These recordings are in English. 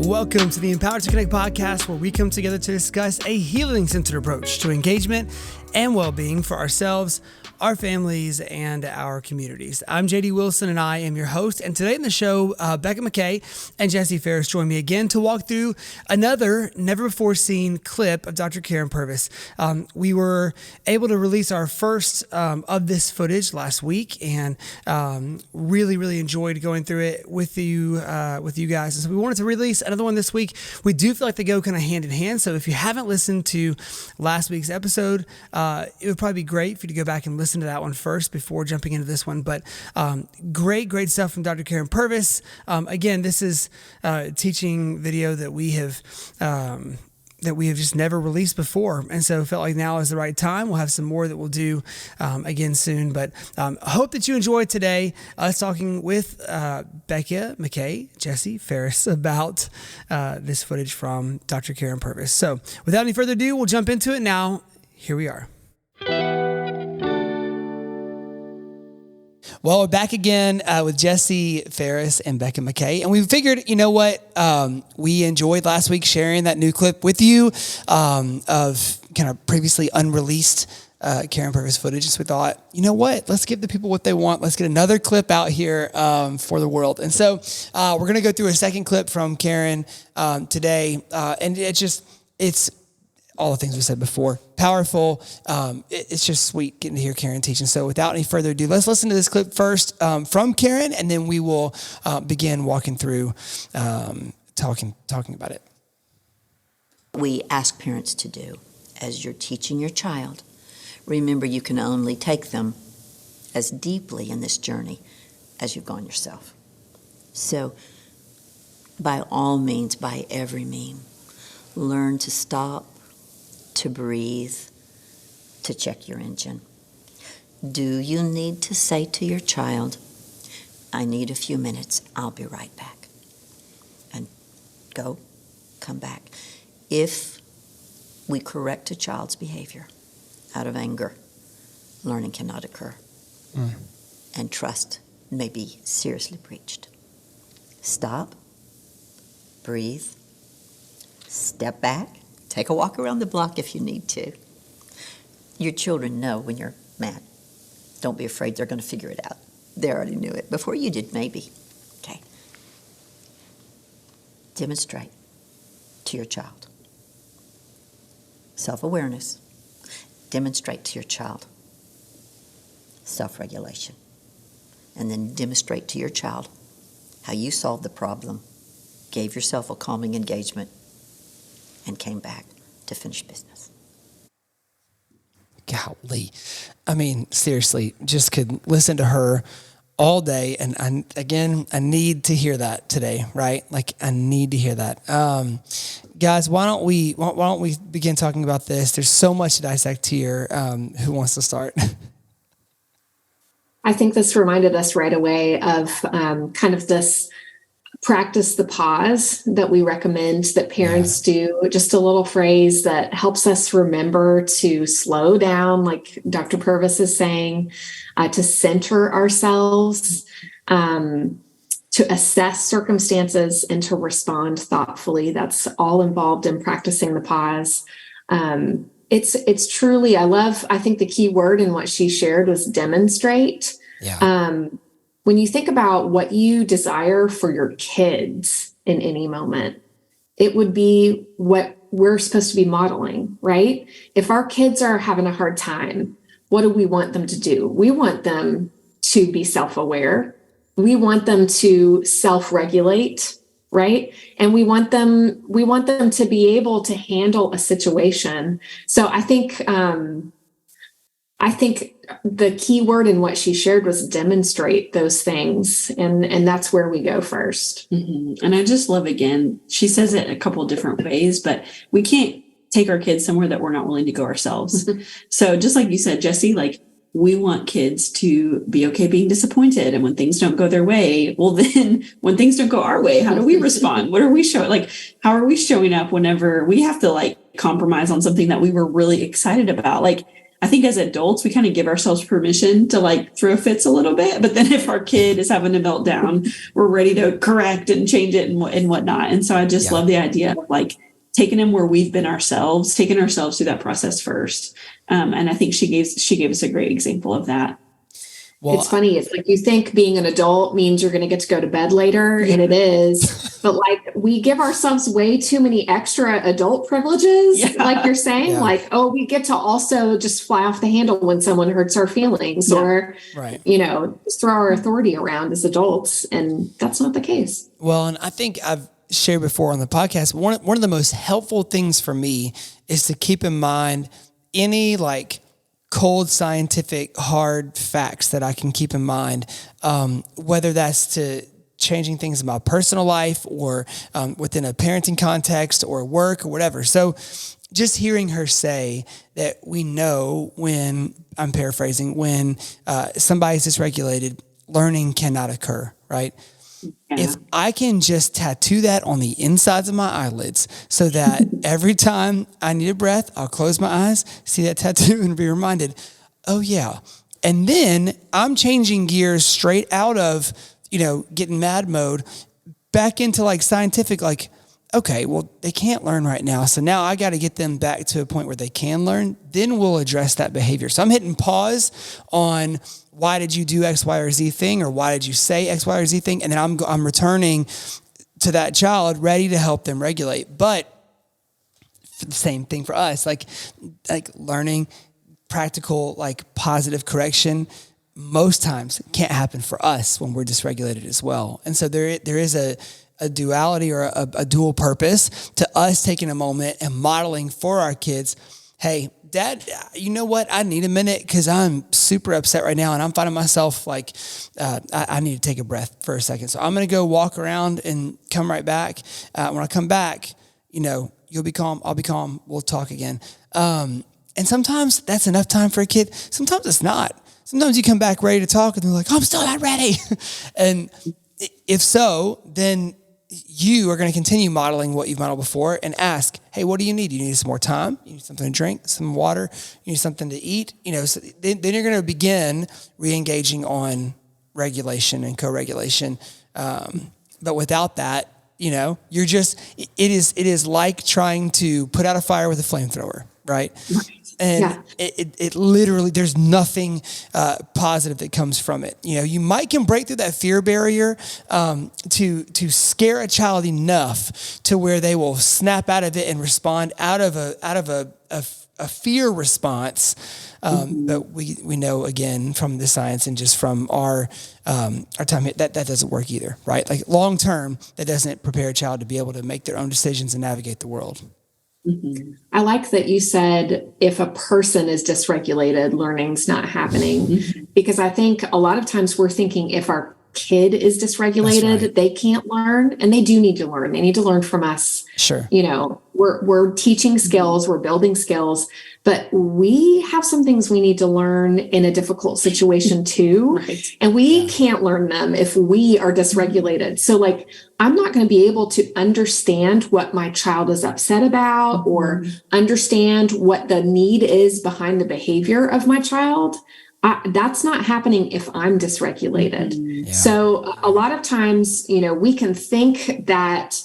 Welcome to the Empowered to Connect podcast, where we come together to discuss a healing-centered approach to engagement and well-being for ourselves, our families, and our communities. I'm JD Wilson, and I am your host. And today in the show, Becca, McKay, and Faris join me again to walk through another never-before-seen clip of Dr. Karyn Purvis. We were able to release our first of this footage last week, and really enjoyed going through it with you guys. And so we wanted to release another one this week. We do feel like they go kind of hand in hand. So if you haven't listened to last week's episode, it would probably be great for you to go back and listen to that one first before jumping into this one. But great stuff from Dr. Karyn Purvis. Again, this is a teaching video that we have just never released before. And so felt like now is the right time. We'll have some more that we'll do again soon. But I hope that you enjoyed today us talking with Becca, McKay, Faris about this footage from Dr. Karyn Purvis. So without any further ado, we'll jump into it now. Here we are. Well, we're back again with Faris, and Becca McKay. And we figured, you know what? We enjoyed last week sharing that new clip with you of kind of previously unreleased Karyn Purvis footage. So we thought, you know what? Let's give the people what they want. Let's get another clip out here for the world. And so we're going to go through a second clip from Karyn today. And it's all the things we said before. Powerful. It's just sweet getting to hear Karyn teaching. So without any further ado, let's listen to this clip first from Karyn, and then we will begin walking through talking about it. We ask parents to do as you're teaching your child. Remember, you can only take them as deeply in this journey as you've gone yourself. So by all means, by every mean, learn to stop, to breathe, to check your engine. Do you need to say to your child, I need a few minutes, I'll be right back? And go, come back. If we correct a child's behavior out of anger, learning cannot occur. And trust may be seriously breached. Stop, breathe, step back, take a walk around the block if you need to. Your children know when you're mad. Don't be afraid, they're going to figure it out. They already knew it before you did, maybe. Okay. Demonstrate to your child self-awareness. Demonstrate to your child self-regulation. And then demonstrate to your child how you solved the problem, gave yourself a calming engagement, and came back to finish business. Golly. I mean, seriously, just could listen to her all day. And I need to hear that today, right? Like, I need to hear that. Guys, why don't we begin talking about this? There's so much to dissect here. Who wants to start? I think this reminded us right away of kind of this practice the pause that we recommend that parents do. Just a little phrase that helps us remember to slow down, like Dr. Purvis is saying, to center ourselves, to assess circumstances, and to respond thoughtfully. That's all involved in practicing the pause. It's truly, I think the key word in what she shared was demonstrate. Yeah. When you think about what you desire for your kids in any moment, it would be what we're supposed to be modeling, right? If our kids are having a hard time, what do we want them to do? We want them to be self-aware. We want them to self-regulate, right? And we want them to be able to handle a situation. So I think the key word in what she shared was demonstrate those things. And that's where we go first. Mm-hmm. And I just love, again, she says it a couple of different ways, but we can't take our kids somewhere that we're not willing to go ourselves. So just like you said, Jesse, like, we want kids to be okay being disappointed. And when things don't go their way, well, then when things don't go our way, how do we respond? What are we showing? Like, how are we showing up whenever we have to like compromise on something that we were really excited about? Like, I think as adults, we kind of give ourselves permission to like throw fits a little bit. But then if our kid is having a meltdown, we're ready to correct and change it and whatnot. And so I just love the idea of like taking them where we've been ourselves, taking ourselves through that process first. And I think she gave us a great example of that. Well, it's funny. It's like you think being an adult means you're going to get to go to bed later, and it is. But like we give ourselves way too many extra adult privileges, like you're saying. Like, oh, we get to also just fly off the handle when someone hurts our feelings, or just throw our authority around as adults, and that's not the case. Well, and I think I've shared before on the podcast, one of the most helpful things for me is to keep in mind any like cold scientific hard facts that I can keep in mind, whether that's to changing things in my personal life or within a parenting context or work or whatever. So just hearing her say that we know when, I'm paraphrasing, when somebody's dysregulated, learning cannot occur, right? If I can just tattoo that on the insides of my eyelids so that every time I need a breath, I'll close my eyes, see that tattoo and be reminded, oh yeah. And then I'm changing gears straight out of, getting mad mode back into like scientific, like, okay, well, they can't learn right now. So now I got to get them back to a point where they can learn. Then we'll address that behavior. So I'm hitting pause on why did you do X, Y, or Z thing? Or why did you say X, Y, or Z thing? And then I'm returning to that child ready to help them regulate. But the same thing for us, like learning practical, like positive correction most times can't happen for us when we're dysregulated as well. And so there is a duality or a dual purpose to us taking a moment and modeling for our kids, hey, Dad, you know what? I need a minute because I'm super upset right now and I'm finding myself like I need to take a breath for a second. So I'm going to go walk around and come right back. When I come back, you'll be calm. I'll be calm. We'll talk again. And sometimes that's enough time for a kid. Sometimes it's not. Sometimes you come back ready to talk and they're like, oh, I'm still not ready. And if so, then you are going to continue modeling what you've modeled before and ask, hey, what do you need? You need some more time? You need something to drink, some water? You need something to eat? So then you're going to begin re-engaging on regulation and co-regulation. But without that, you're just, it is like trying to put out a fire with a flamethrower, right? And it literally, there's nothing positive that comes from it. You might can break through that fear barrier to scare a child enough to where they will snap out of it and respond out of a fear response. But we know again from the science and just from our time that doesn't work either, right? Like long term, that doesn't prepare a child to be able to make their own decisions and navigate the world. Mm-hmm. I like that you said if a person is dysregulated, learning's not happening, because I think a lot of times we're thinking if our kid is dysregulated, they can't learn, and they do need to learn. They need to learn from us. Sure. We're teaching skills, we're building skills, but we have some things we need to learn in a difficult situation too. And we can't learn them if we are dysregulated. So like, I'm not going to be able to understand what my child is upset about or understand what the need is behind the behavior of my child. That's not happening if I'm dysregulated. So a lot of times, we can think that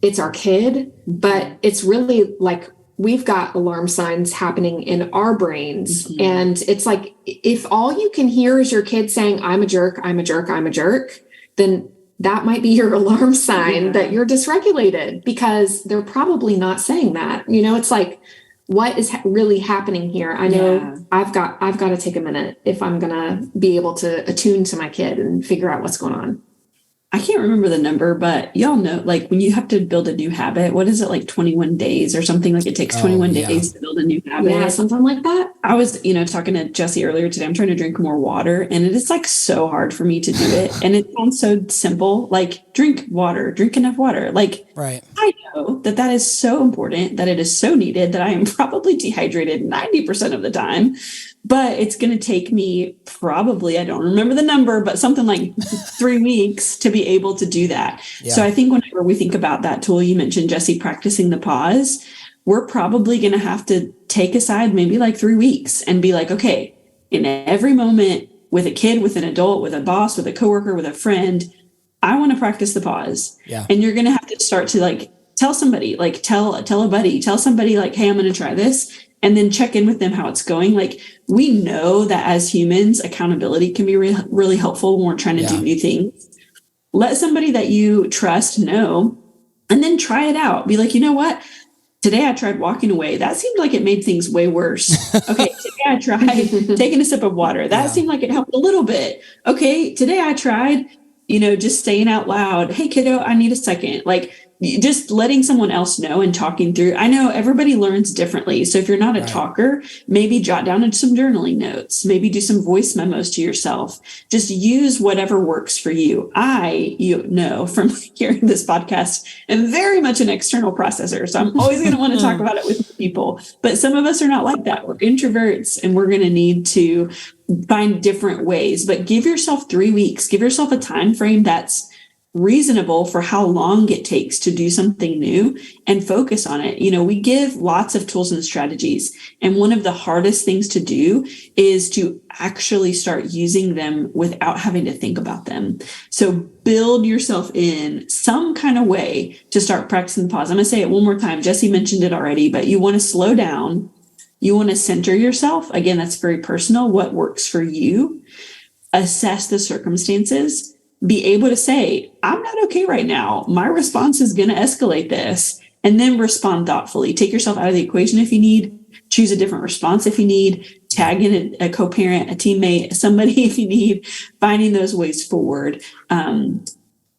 it's our kid, but it's really like we've got alarm signs happening in our brains. And it's like, if all you can hear is your kid saying, I'm a jerk, I'm a jerk, I'm a jerk, then that might be your alarm sign that you're dysregulated, because they're probably not saying that. It's like, what is really happening here? I know I've got to take a minute if I'm going to be able to attune to my kid and figure out what's going on. I can't remember the number, but y'all know, like when you have to build a new habit, what is it, like 21 days or something? Like it takes 21 days to build a new habit. Yeah, something like that. I was, talking to Jesse earlier today. I'm trying to drink more water, and it is like so hard for me to do it. And it sounds so simple, like drink water, drink enough water. Like, I know that is so important, that it is so needed, that I am probably dehydrated 90% of the time. But it's going to take me probably, I don't remember the number, but something like 3 weeks to be able to do that. So I think whenever we think about that tool you mentioned, Jesse, practicing the pause, we're probably going to have to take aside maybe like 3 weeks and be like, okay, in every moment with a kid, with an adult, with a boss, with a coworker, with a friend, I want to practice the pause. Yeah. And you're going to have to start to like tell somebody, like tell a buddy, tell somebody like, hey, I'm going to try this, and then check in with them how it's going. Like, we know that as humans, accountability can be really helpful when we're trying to do new things. Let somebody that you trust know, and then try it out. Be like, you know what? Today I tried walking away. That seemed like it made things way worse. Okay, today I tried taking a sip of water. That seemed like it helped a little bit. Okay, today I tried, just saying out loud, hey, kiddo, I need a second. Like, just letting someone else know and talking through. I know everybody learns differently. So if you're not a talker, maybe jot down some journaling notes, maybe do some voice memos to yourself. Just use whatever works for you. From hearing this podcast, am very much an external processor. So I'm always going to want to talk about it with people. But some of us are not like that. We're introverts, and we're going to need to find different ways. But give yourself 3 weeks. Give yourself a time frame that's reasonable for how long it takes to do something new, and focus on it. We give lots of tools and strategies, and one of the hardest things to do is to actually start using them without having to think about them. So build yourself in some kind of way to start practicing the pause. I'm going to say it one more time. Jesse mentioned it already, but you want to slow down. You want to center yourself. Again, that's very personal. What works for you? Assess the circumstances. Be able to say, I'm not okay right now. My response is going to escalate this, and then respond thoughtfully. Take yourself out of the equation if you need. Choose a different response if you need. Tag in a co-parent, a teammate, somebody if you need. Finding those ways forward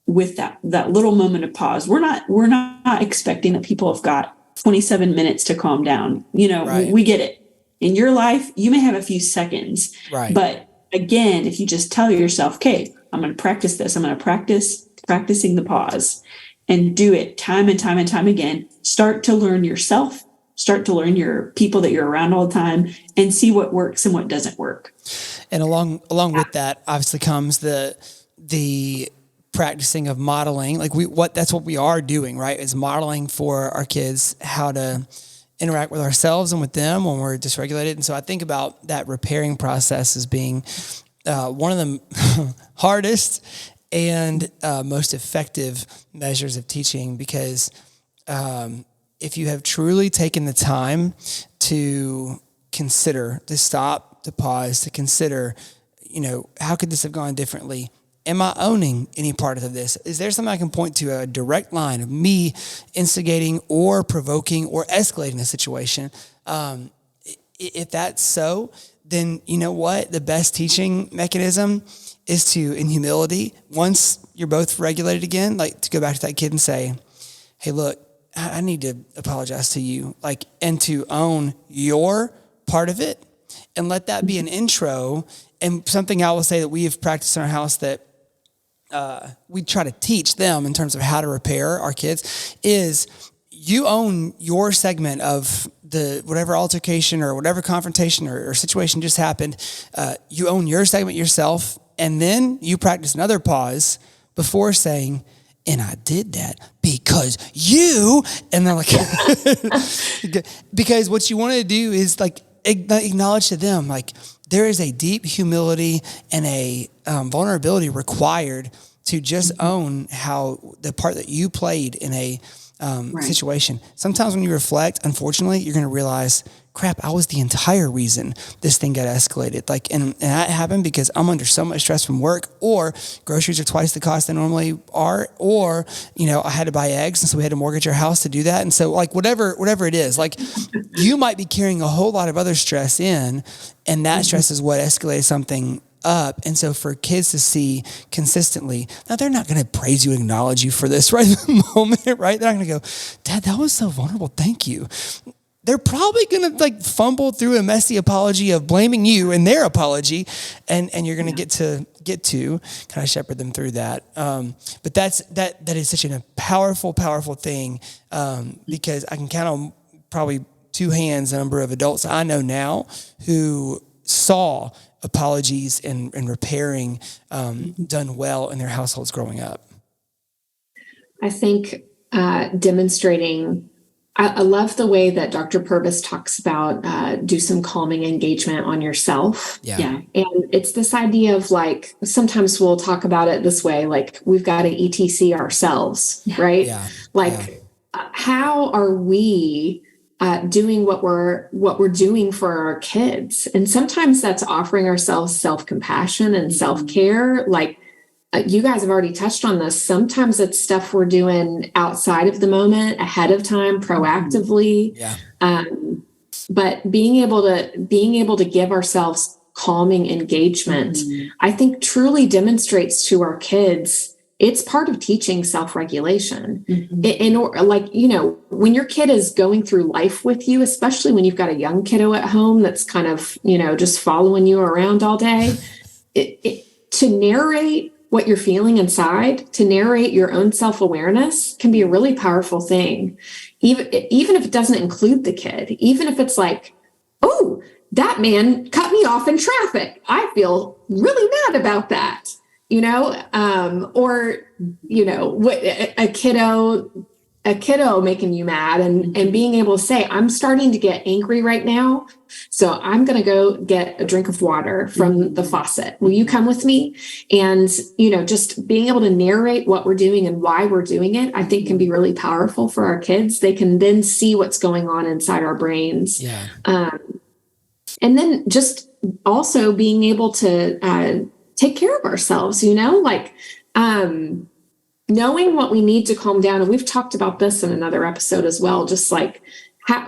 with that little moment of pause. We're not expecting that people have got 27 minutes to calm down. We get it. In your life, you may have a few seconds, but again, if you just tell yourself, okay, I'm going to practice this. I'm going to practice practicing the pause, and do it time and time and time again. Start to learn yourself, start to learn your people that you're around all the time, and see what works and what doesn't work. And along with that, obviously comes the practicing of modeling. Like that's what we are doing, right? Is modeling for our kids how to interact with ourselves and with them when we're dysregulated. And so I think about that repairing process as being one of the hardest and most effective measures of teaching, because if you have truly taken the time to consider, to stop, to pause, to consider, how could this have gone differently? Am I owning any part of this? Is there something I can point to, a direct line of me instigating or provoking or escalating the situation? If that's so, then you know what? The best teaching mechanism is to, in humility, once you're both regulated again, like to go back to that kid and say, hey, look, I need to apologize to you, and to own your part of it, and let that be an intro. And something I will say that we have practiced in our house that we try to teach them in terms of how to repair our kids is you own your segment of the whatever altercation or whatever confrontation or situation just happened. You own your segment yourself, and then you practice another pause before saying, and I did that because you, and they're like, because what you want to do is acknowledge to them, there is a deep humility and a vulnerability required to just own how the part that you played in a situation. Sometimes when you reflect, unfortunately, you're going to realize, crap, I was the entire reason this thing got escalated. And that happened because I'm under so much stress from work, or groceries are twice the cost they normally are, or, I had to buy eggs, and so we had to mortgage our house to do that. And so whatever it is, you might be carrying a whole lot of other stress in, and that stress is what escalated something up. And so for kids to see consistently, now they're not going to praise you and acknowledge you for this right in the moment, right? They're not going to go, Dad, that was so vulnerable. Thank you. They're probably going to fumble through a messy apology of blaming you in their apology. And you're going to get to kind of shepherd them through that. But that is such a powerful, powerful thing. Because I can count on probably two hands the number of adults I know now who saw apologies and repairing done well in their households growing up. I think demonstrating I love the way that Dr. Purvis talks about do some calming engagement on yourself. Yeah. And it's this idea of like, sometimes we'll talk about it this way, like we've got to ETC ourselves, right? Yeah. Like, how are we doing what we're doing for our kids? And sometimes that's offering ourselves self-compassion and self-care. Like, you guys have already touched on this. Sometimes it's stuff we're doing outside of the moment, ahead of time, proactively. But being able to give ourselves calming engagement, I think truly demonstrates to our kids it's part of teaching self-regulation. When your kid is going through life with you, especially when you've got a young kiddo at home that's kind of, just following you around all day, to narrate what you're feeling inside, to narrate your own self-awareness can be a really powerful thing. Even if it doesn't include the kid, even if it's like, oh, that man cut me off in traffic. I feel really mad about that, or a kiddo making you mad and being able to say, I'm starting to get angry right now. So I'm going to go get a drink of water from the faucet. Will you come with me? And, just being able to narrate what we're doing and why we're doing it, I think can be really powerful for our kids. They can then see what's going on inside our brains. Yeah. And then just also being able to take care of ourselves, knowing what we need to calm down. And we've talked about this in another episode as well, just like,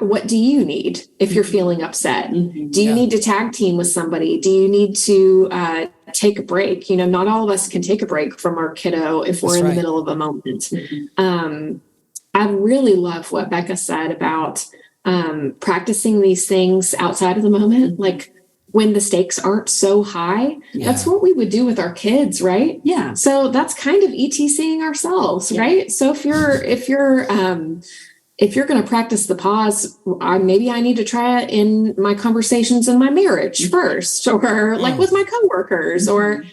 what do you need if you're feeling upset? Do you need to tag team with somebody? Do you need to take a break? Not all of us can take a break from our kiddo if we're in the middle of a moment. I really love what Becca said about practicing these things outside of the moment, like when the stakes aren't so high. That's what we would do with our kids, right? Yeah. So that's kind of ETCing ourselves, right? So if you're going to practice the pause, maybe I need to try it in my conversations in my marriage first, or like with my coworkers, or,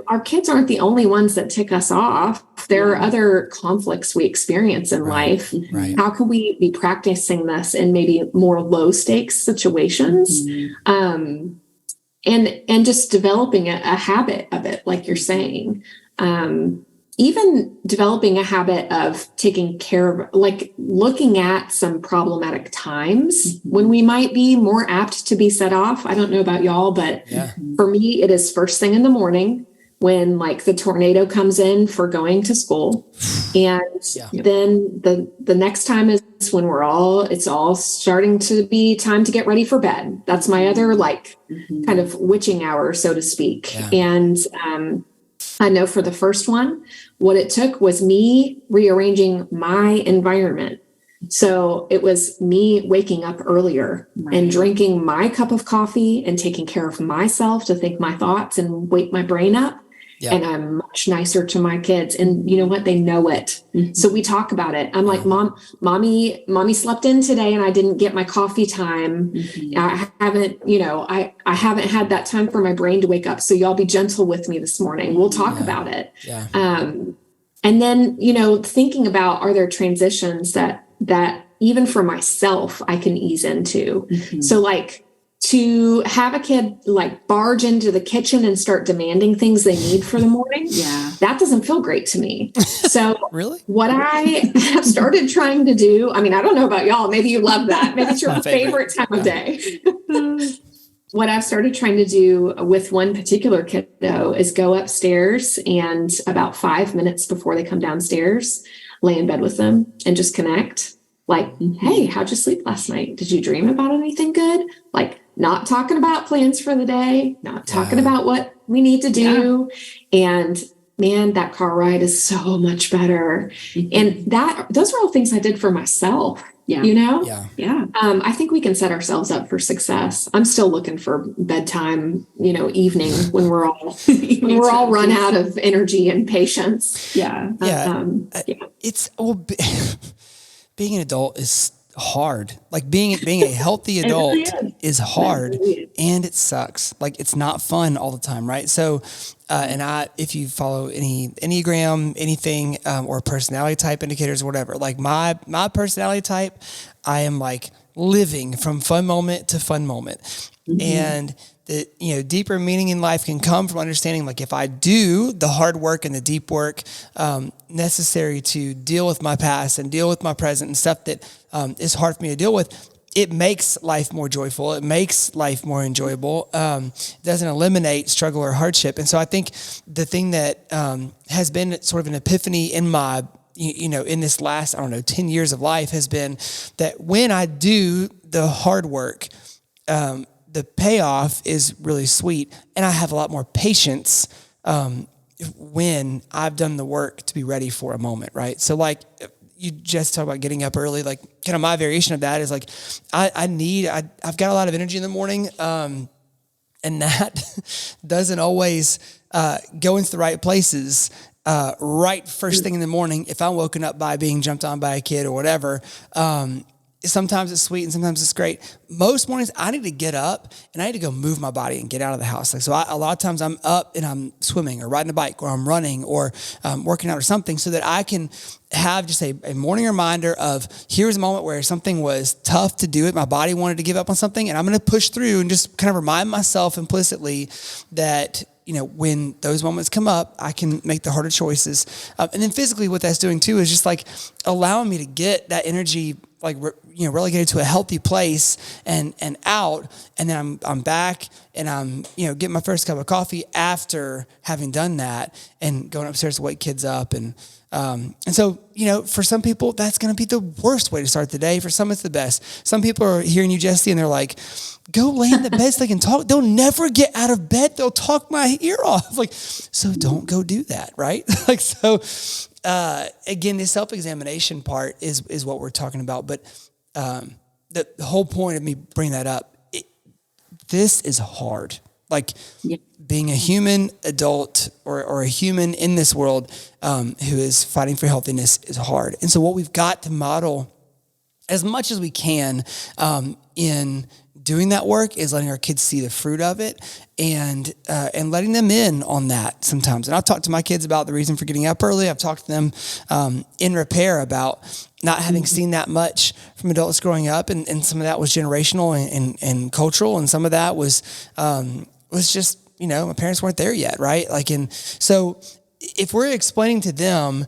our kids aren't the only ones that tick us off. There are other conflicts we experience in life. Right. How can we be practicing this in maybe more low stakes situations? And just developing a habit of it, like you're saying. Even developing a habit of taking care of, like looking at some problematic times when we might be more apt to be set off. I don't know about y'all, but for me, it is first thing in the morning when like the tornado comes in for going to school. And then the next time is when it's all starting to be time to get ready for bed. That's my other kind of witching hour, so to speak. And, I know for the first one, what it took was me rearranging my environment. So it was me waking up earlier and drinking my cup of coffee and taking care of myself to think my thoughts and wake my brain up. And I'm much nicer to my kids. And you know what? They know it. So we talk about it. I'm like, mommy slept in today and I didn't get my coffee time. I haven't, I haven't had that time for my brain to wake up. So y'all be gentle with me this morning. We'll talk about it. And then, thinking about, are there transitions that even for myself, I can ease into? So like, to have a kid like barge into the kitchen and start demanding things they need for the morning, that doesn't feel great to me. So really, what I have started trying to do, I mean, I don't know about y'all, maybe you love that. Maybe it's your favorite time of day. What I've started trying to do with one particular kiddo is go upstairs and about 5 minutes before they come downstairs, lay in bed with them and just connect. Like, hey, how'd you sleep last night? Did you dream about anything good? Like, not talking about plans for the day, not talking about what we need to do. And man, that car ride is so much better. And those are all things I did for myself, I think we can set ourselves up for success. I'm still looking for bedtime, evening when we're all, run out of energy and patience. It's being an adult is hard. Like being a healthy adult is hard and it sucks. Like it's not fun all the time. Right. So And if you follow any Enneagram, anything, or personality type indicators or whatever, like my personality type, I am like living from fun moment to fun moment. And the, deeper meaning in life can come from understanding, like, if I do the hard work and the deep work necessary to deal with my past and deal with my present and stuff that is hard for me to deal with, it makes life more joyful. It makes life more enjoyable. It doesn't eliminate struggle or hardship. And so I think the thing that has been sort of an epiphany in my, in this last, 10 years of life has been that when I do the hard work, the payoff is really sweet. And I have a lot more patience when I've done the work to be ready for a moment, right? So like, you just talk about getting up early, like kind of my variation of that is like, I've got a lot of energy in the morning. And that doesn't always go into the right places right first thing in the morning. If I'm woken up by being jumped on by a kid or whatever, sometimes it's sweet and sometimes it's great. Most mornings I need to get up and I need to go move my body and get out of the house. Like, so a lot of times I'm up and I'm swimming or riding a bike or I'm running or working out or something so that I can have just a morning reminder of here's a moment where something was tough to do it. My body wanted to give up on something and I'm going to push through and just kind of remind myself implicitly that, when those moments come up, I can make the harder choices. And then physically what that's doing too is just like allowing me to get that energy, like, relegated to a healthy place and out. And then I'm back and I'm, getting my first cup of coffee after having done that and going upstairs to wake kids up. And so, for some people that's going to be the worst way to start the day. For some, it's the best. Some people are hearing you, Jesse, and they're like, go lay in the bed so they can talk. They'll never get out of bed. They'll talk my ear off. Like, so don't go do that. Right. Like, so, again, the self-examination part is what we're talking about. But, the whole point of me bringing that up, this is hard. Like, being a human adult or a human in this world, who is fighting for healthiness is hard. And so what we've got to model as much as we can, in doing that work is letting our kids see the fruit of it and letting them in on that sometimes. And I've talked to my kids about the reason for getting up early. I've talked to them in repair about not having seen that much from adults growing up. And some of that was generational and cultural. And some of that was just, my parents weren't there yet. Right. Like, and so if we're explaining to them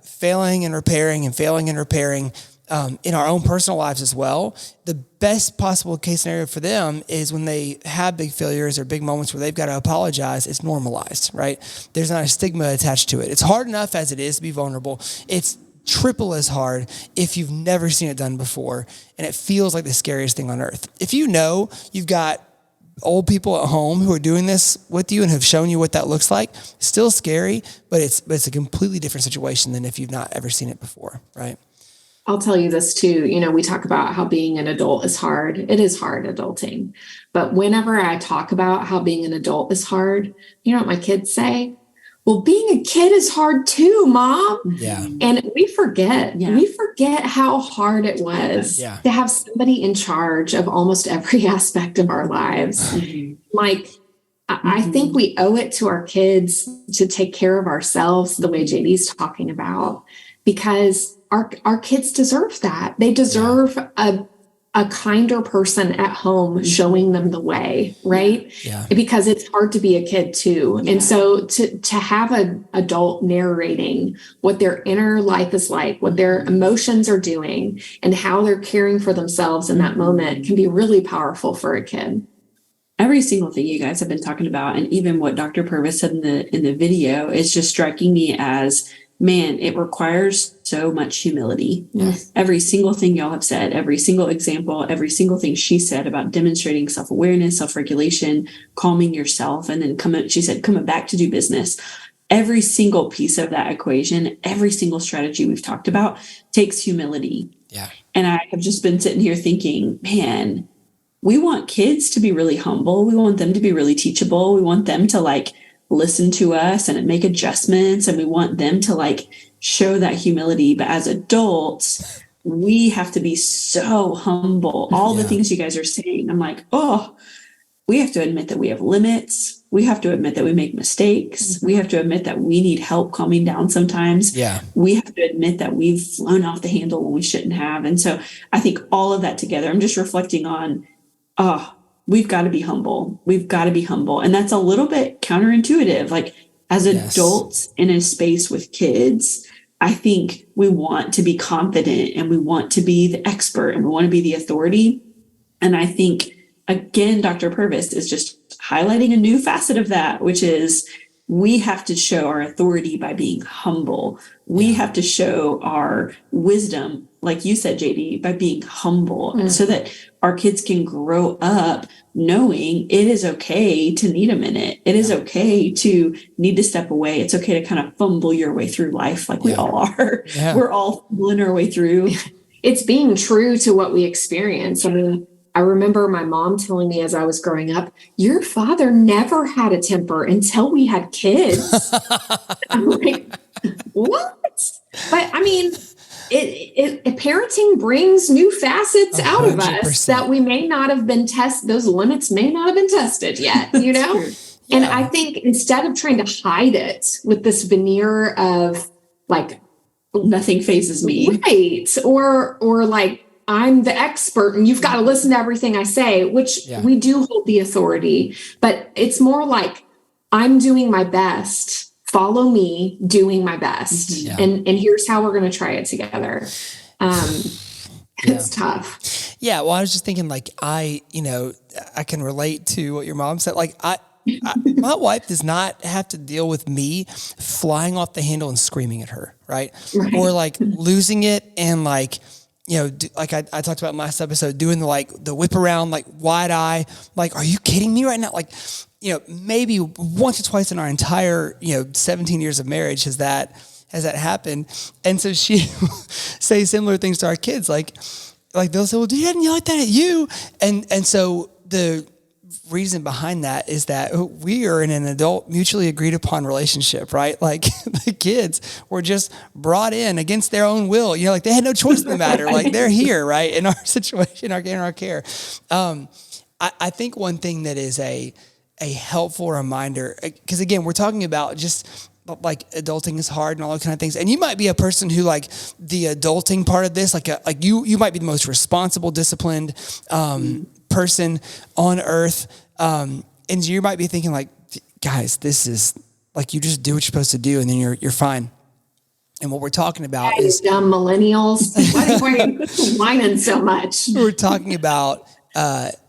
failing and repairing in our own personal lives as well, the best possible case scenario for them is when they have big failures or big moments where they've got to apologize, it's normalized, right? There's not a stigma attached to it. It's hard enough as it is to be vulnerable. It's triple as hard if you've never seen it done before, and it feels like the scariest thing on earth. If you've got old people at home who are doing this with you and have shown you what that looks like, still scary, but it's a completely different situation than if you've not ever seen it before, right? I'll tell you this too. We talk about how being an adult is hard. It is hard adulting. But whenever I talk about how being an adult is hard, you know what my kids say? Well, being a kid is hard too, Mom. Yeah. And we forget how hard it was to have somebody in charge of almost every aspect of our lives. Like, I think we owe it to our kids to take care of ourselves the way JD's talking about, because our kids deserve that. They deserve a kinder person at home showing them the way, right? Yeah. Because it's hard to be a kid too. Yeah. And so to have an adult narrating what their inner life is like, what their emotions are doing, and how they're caring for themselves in that moment can be really powerful for a kid. Every single thing you guys have been talking about, and even what Dr. Purvis said in the video, is just striking me as, man, it requires so much humility. Yes. Every single thing y'all have said, every single example, every single thing she said about demonstrating self-awareness, self-regulation, calming yourself, and then coming back to do business. Every single piece of that equation, every single strategy we've talked about takes humility. Yeah. And I have just been sitting here thinking, man, we want kids to be really humble. We want them to be really teachable. We want them to listen to us and make adjustments. And we want them to show that humility. But as adults, we have to be so humble. All the things you guys are saying, I'm like, we have to admit that we have limits. We have to admit that we make mistakes. We have to admit that we need help calming down sometimes. Yeah. We have to admit that we've flown off the handle when we shouldn't have. And so I think all of that together, I'm just reflecting on, we've got to be humble. We've got to be humble. And that's a little bit counterintuitive. Like as adults in a space with kids, I think we want to be confident and we want to be the expert and we want to be the authority. And I think, again, Dr. Purvis is just highlighting a new facet of that, which is we have to show our authority by being humble. We have to show our wisdom, like you said, JD, by being humble, so that our kids can grow up knowing it is okay to need a minute. It is okay to need to step away. It's okay to kind of fumble your way through life like we all are. Yeah. We're all fumbling our way through. It's being true to what we experience. I mean, I remember my mom telling me as I was growing up, your father never had a temper until we had kids. I'm like, what? But I mean, parenting brings new facets 100%. Out of us that we may not have been tested. Those limits may not have been tested yet, you know? Yeah. And I think instead of trying to hide it with this veneer of like, nothing phases me. Right. Or like, I'm the expert and you've got to listen to everything I say, which we do hold the authority, but it's more like I'm doing my best. Follow me doing my best. Yeah. And here's how we're going to try it together. It's tough. Yeah. Well, I was just thinking like, I can relate to what your mom said. Like my wife does not have to deal with me flying off the handle and screaming at her. Right. Or like losing it and like, like I talked about in last episode, doing the whip around, like wide eye, like, are you kidding me right now? Like, maybe once or twice in our entire, 17 years of marriage has that happened. And so she say similar things to our kids. Like they'll say, well, Dad, didn't you like that at you? And so the reason behind that is that we are in an adult mutually agreed upon relationship, right? Like the kids were just brought in against their own will, like they had no choice in the matter. Like they're here, right? In our situation, in our care. I think one thing that is a helpful reminder, because again, we're talking about just like adulting is hard and all those kind of things. And you might be a person who like the adulting part of this, like you might be the most responsible, disciplined, person on earth. And you might be thinking like, guys, this is like, you just do what you're supposed to do and then you're fine. And what we're talking about is dumb millennials. Why are you whining so much? We're talking about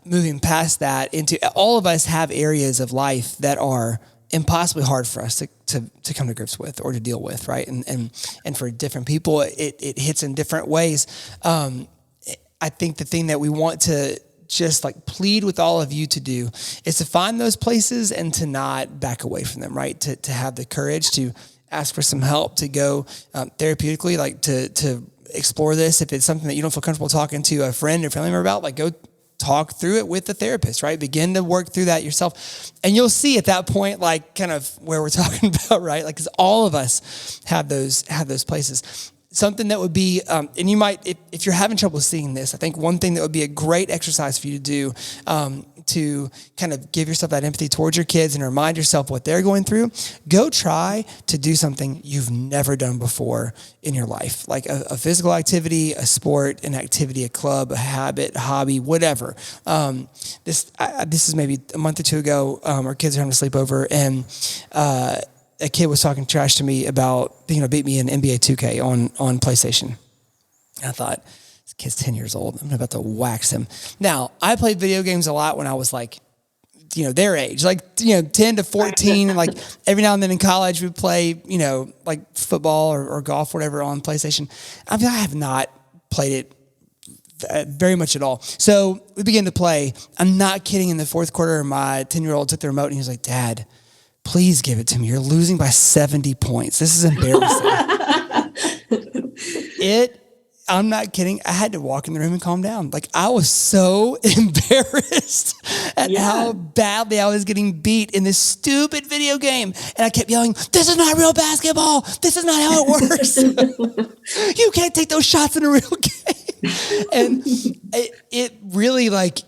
moving past that into, all of us have areas of life that are impossibly hard for us to come to grips with or to deal with. Right. And for different people, it hits in different ways. I think the thing that we want to just like plead with all of you to do is to find those places and to not back away from them, right? To have the courage to ask for some help, to go therapeutically, like to explore this. If it's something that you don't feel comfortable talking to a friend or family member about, like go talk through it with the therapist, right? Begin to work through that yourself. And you'll see at that point, like kind of where we're talking about, right? Like, cause all of us have those places. Something that would be, and you might, if you're having trouble seeing this, I think one thing that would be a great exercise for you to do to kind of give yourself that empathy towards your kids and remind yourself what they're going through, go try to do something you've never done before in your life, like a physical activity, a sport, an activity, a club, a habit, a hobby, whatever. This is maybe a month or two ago, our kids are having a sleepover and a kid was talking trash to me about being able to beat me in NBA 2K on PlayStation. And I thought, this kid's 10 years old. I'm about to wax him. Now, I played video games a lot when I was like, their age, like, 10 to 14. And like every now and then in college, we'd play, like football or golf, whatever, on PlayStation. I mean, I have not played it very much at all. So we began to play. I'm not kidding. In the fourth quarter, my 10-year-old took the remote and he was like, Dad, please give it to me. You're losing by 70 points. This is embarrassing. I'm not kidding. I had to walk in the room and calm down. Like I was so embarrassed at how badly I was getting beat in this stupid video game. And I kept yelling, this is not real basketball. This is not how it works. You can't take those shots in a real game. And it really like,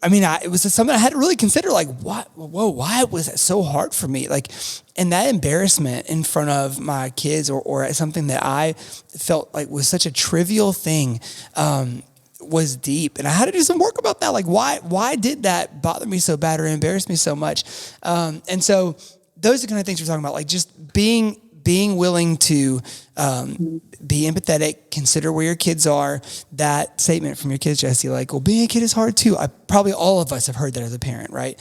it was something I had to really consider, like, why was that so hard for me? Like, and that embarrassment in front of my kids or something that I felt like was such a trivial thing, was deep. And I had to do some work about that. Like, why did that bother me so bad or embarrass me so much? And so those are the kind of things we're talking about, like just being willing to be empathetic, consider where your kids are. That statement from your kids, Jesse, like, well, being a kid is hard too. Probably all of us have heard that as a parent, right?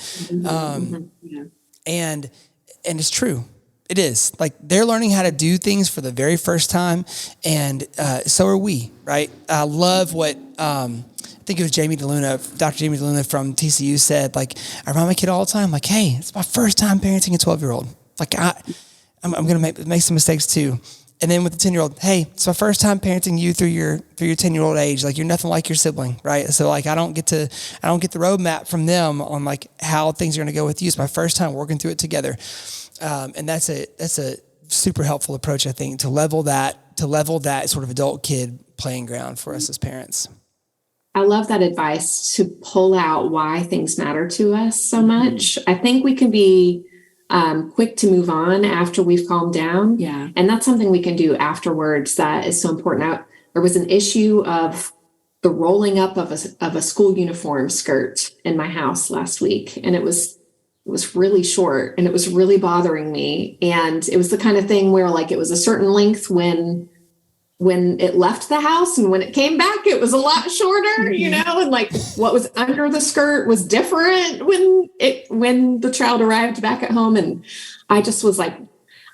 And it's true. It is. Like, they're learning how to do things for the very first time, and so are we, right? I love what I think it was Dr. Jamie DeLuna from TCU said. Like, I remind my kid all the time, like, hey, it's my first time parenting a 12-year-old. Like, I'm going to make some mistakes too. And then with the 10-year-old, hey, it's my first time parenting you through your 10-year-old age. Like, you're nothing like your sibling, right? So like, I don't get the roadmap from them on like how things are going to go with you. It's my first time working through it together. And that's a super helpful approach, I think, to level that sort of adult kid playing ground for us as parents. I love that advice to pull out why things matter to us so much. I think we can be quick to move on after we've calmed down. Yeah. And that's something we can do afterwards that is so important. There was an issue of the rolling up of a school uniform skirt in my house last week. And it was really short and it was really bothering me. And it was the kind of thing where like it was a certain length when it left the house, and when it came back, it was a lot shorter, you know, and like what was under the skirt was different when the child arrived back at home. And I just was like,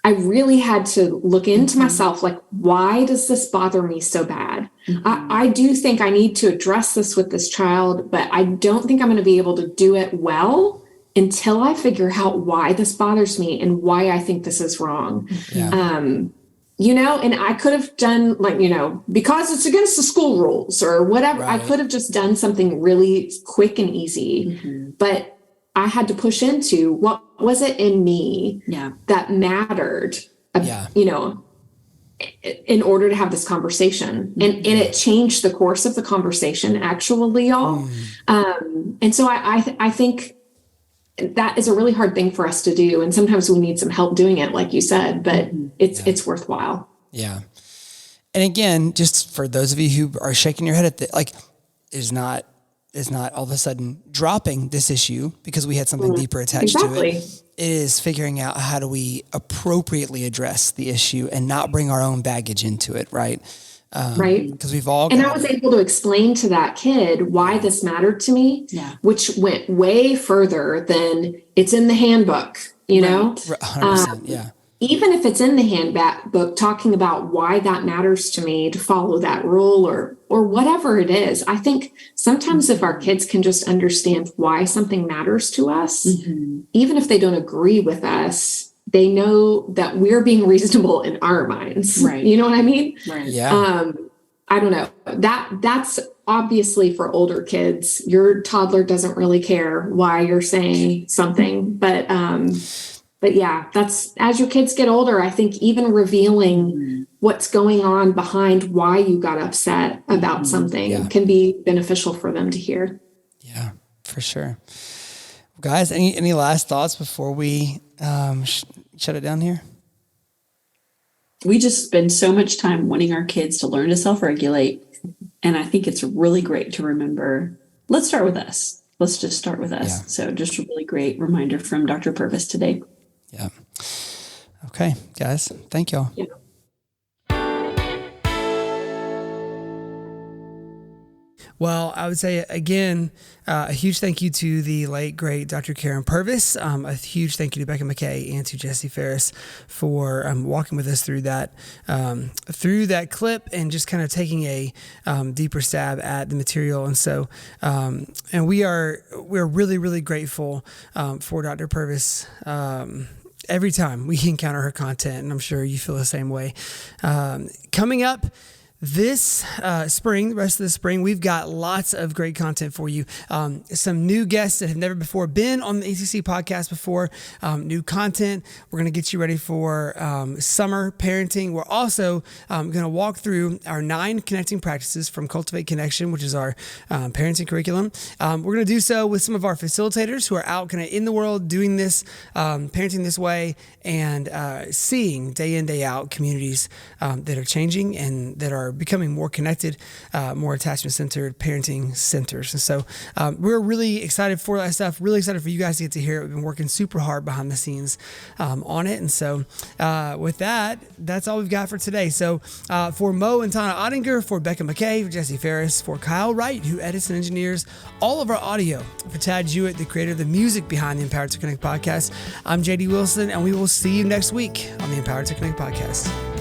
I really had to look into myself, like, why does this bother me so bad? I do think I need to address this with this child, but I don't think I'm going to be able to do it well until I figure out why this bothers me and why I think this is wrong. Yeah. You know, and I could have done like, you know, because it's against the school rules or whatever. Right. I could have just done something really quick and easy, but I had to push into what was it in me that mattered, you know, in order to have this conversation. And it changed the course of the conversation, actually, y'all. And so I think that is a really hard thing for us to do. And sometimes we need some help doing it, like you said, but it's worthwhile. Yeah. And again, just for those of you who are shaking your head at that, like, is not all of a sudden dropping this issue because we had something deeper attached to it. It is figuring out how do we appropriately address the issue and not bring our own baggage into it. Right. Right. Because we've all. And I was able to explain to that kid why this mattered to me, which went way further than it's in the handbook, you know? 100%, yeah. Even if it's in the handbook, talking about why that matters to me to follow that rule or whatever it is. I think sometimes if our kids can just understand why something matters to us, even if they don't agree with us, they know that we're being reasonable in our minds. Right. You know what I mean? Right. Yeah. I don't know. That's obviously for older kids. Your toddler doesn't really care why you're saying something, but yeah, that's as your kids get older, I think even revealing what's going on behind why you got upset about something can be beneficial for them to hear. Yeah, for sure. Guys, any last thoughts before we shut it down here? We just spend so much time wanting our kids to learn to self-regulate. And I think it's really great to remember, let's start with us. Let's just start with us. Yeah. So just a really great reminder from Dr. Purvis today. Yeah. Okay, guys. Thank y'all. Yeah. Well, I would say, again, a huge thank you to the late, great Dr. Karyn Purvis. A huge thank you to Becca McKay and to Jesse Faris for walking with us through that clip and just kind of taking a deeper stab at the material. And so, and we're really, really grateful for Dr. Purvis. Every time we encounter her content, and I'm sure you feel the same way. Coming up this spring, the rest of the spring, we've got lots of great content for you. Some new guests that have never before been on the ACC podcast before, new content. We're going to get you ready for summer parenting. We're also going to walk through our 9 connecting practices from Cultivate Connection, which is our parenting curriculum. We're going to do so with some of our facilitators who are out kind of in the world doing this, parenting this way, and seeing day in, day out communities that are changing and that are becoming more connected, more attachment-centered parenting centers. And so we're really excited for that stuff, really excited for you guys to get to hear it. We've been working super hard behind the scenes on it. And so with that, that's all we've got for today. So for Mo and Tana Ottinger, for Becca McKay, for Jesse Faris, for Kyle Wright, who edits and engineers all of our audio, for Tad Jewett, the creator of the music behind the Empowered to Connect podcast, I'm JD Wilson, and we will see you next week on the Empowered to Connect podcast.